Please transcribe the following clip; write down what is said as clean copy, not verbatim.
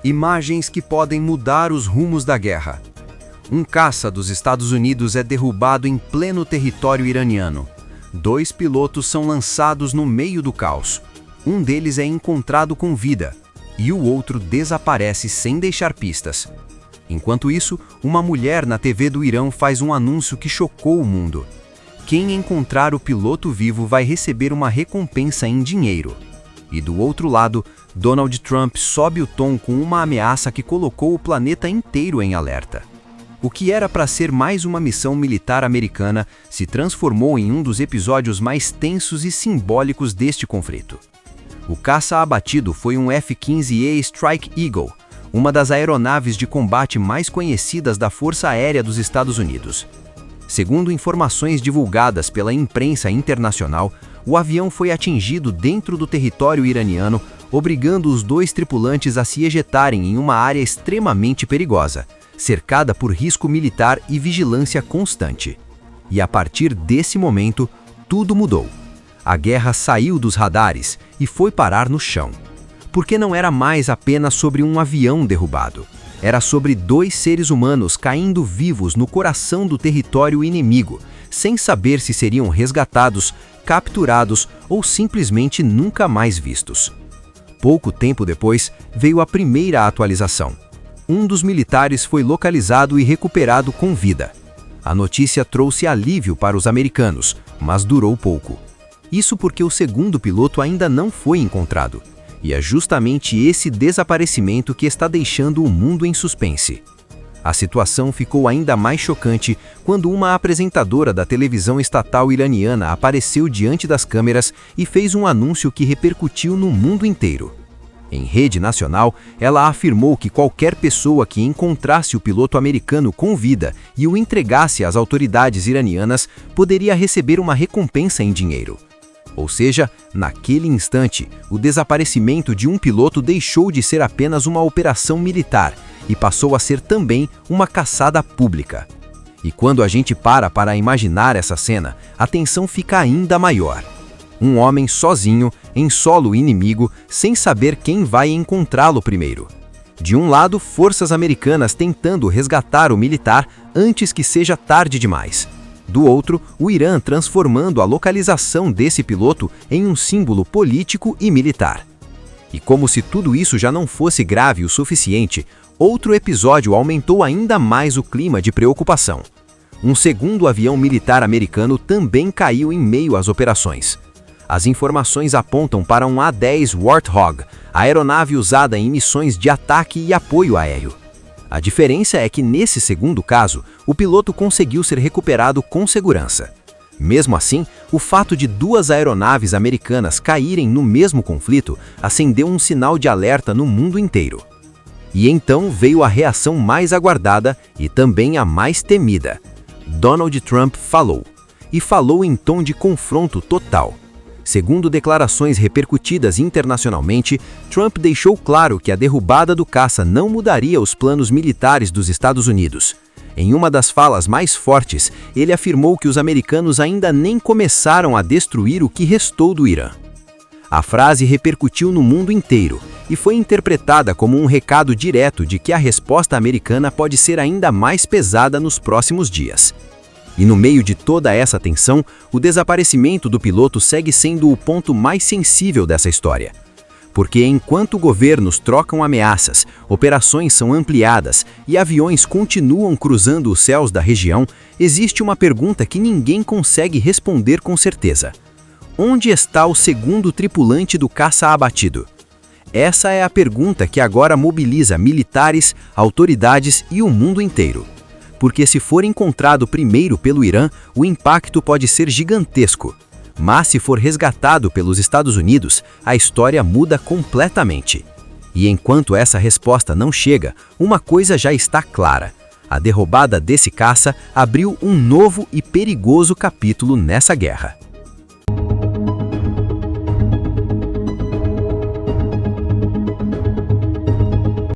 Imagens que podem mudar os rumos da guerra. Um caça dos Estados Unidos é derrubado em pleno território iraniano. 2 pilotos são lançados no meio do caos. Um deles é encontrado com vida e o outro desaparece sem deixar pistas. Enquanto isso, uma mulher na TV do Irã faz um anúncio que chocou o mundo. Quem encontrar o piloto vivo vai receber uma recompensa em dinheiro. E do outro lado, Donald Trump sobe o tom com uma ameaça que colocou o planeta inteiro em alerta. O que era para ser mais uma missão militar americana se transformou em um dos episódios mais tensos e simbólicos deste conflito. O caça abatido foi um F-15E Strike Eagle, uma das aeronaves de combate mais conhecidas da Força Aérea dos Estados Unidos. Segundo informações divulgadas pela imprensa internacional, o avião foi atingido dentro do território iraniano, obrigando os 2 tripulantes a se ejetarem em uma área extremamente perigosa, cercada por risco militar e vigilância constante. E a partir desse momento, tudo mudou. A guerra saiu dos radares e foi parar no chão. Porque não era mais apenas sobre um avião derrubado. Era sobre 2 seres humanos caindo vivos no coração do território inimigo, sem saber se seriam resgatados, capturados ou simplesmente nunca mais vistos. Pouco tempo depois, veio a primeira atualização. Um dos militares foi localizado e recuperado com vida. A notícia trouxe alívio para os americanos, mas durou pouco. Isso porque o segundo piloto ainda não foi encontrado. E é justamente esse desaparecimento que está deixando o mundo em suspense. A situação ficou ainda mais chocante quando uma apresentadora da televisão estatal iraniana apareceu diante das câmeras e fez um anúncio que repercutiu no mundo inteiro. Em rede nacional, ela afirmou que qualquer pessoa que encontrasse o piloto americano com vida e o entregasse às autoridades iranianas poderia receber uma recompensa em dinheiro. Ou seja, naquele instante, o desaparecimento de um piloto deixou de ser apenas uma operação militar e passou a ser também uma caçada pública. E quando a gente para imaginar essa cena, a tensão fica ainda maior. Um homem sozinho, em solo inimigo, sem saber quem vai encontrá-lo primeiro. De um lado, forças americanas tentando resgatar o militar antes que seja tarde demais. Do outro, o Irã transformando a localização desse piloto em um símbolo político e militar. E como se tudo isso já não fosse grave o suficiente, outro episódio aumentou ainda mais o clima de preocupação. Um segundo avião militar americano também caiu em meio às operações. As informações apontam para um A-10 Warthog, a aeronave usada em missões de ataque e apoio aéreo. A diferença é que, nesse segundo caso, o piloto conseguiu ser recuperado com segurança. Mesmo assim, o fato de 2 aeronaves americanas caírem no mesmo conflito acendeu um sinal de alerta no mundo inteiro. E então veio a reação mais aguardada e também a mais temida. Donald Trump falou. E falou em tom de confronto total. Segundo declarações repercutidas internacionalmente, Trump deixou claro que a derrubada do caça não mudaria os planos militares dos Estados Unidos. Em uma das falas mais fortes, ele afirmou que os americanos ainda nem começaram a destruir o que restou do Irã. A frase repercutiu no mundo inteiro e foi interpretada como um recado direto de que a resposta americana pode ser ainda mais pesada nos próximos dias. E no meio de toda essa tensão, o desaparecimento do piloto segue sendo o ponto mais sensível dessa história. Porque enquanto governos trocam ameaças, operações são ampliadas e aviões continuam cruzando os céus da região, existe uma pergunta que ninguém consegue responder com certeza. Onde está o segundo tripulante do caça abatido? Essa é a pergunta que agora mobiliza militares, autoridades e o mundo inteiro. Porque se for encontrado primeiro pelo Irã, o impacto pode ser gigantesco. Mas se for resgatado pelos Estados Unidos, a história muda completamente. E enquanto essa resposta não chega, uma coisa já está clara. A derrubada desse caça abriu um novo e perigoso capítulo nessa guerra.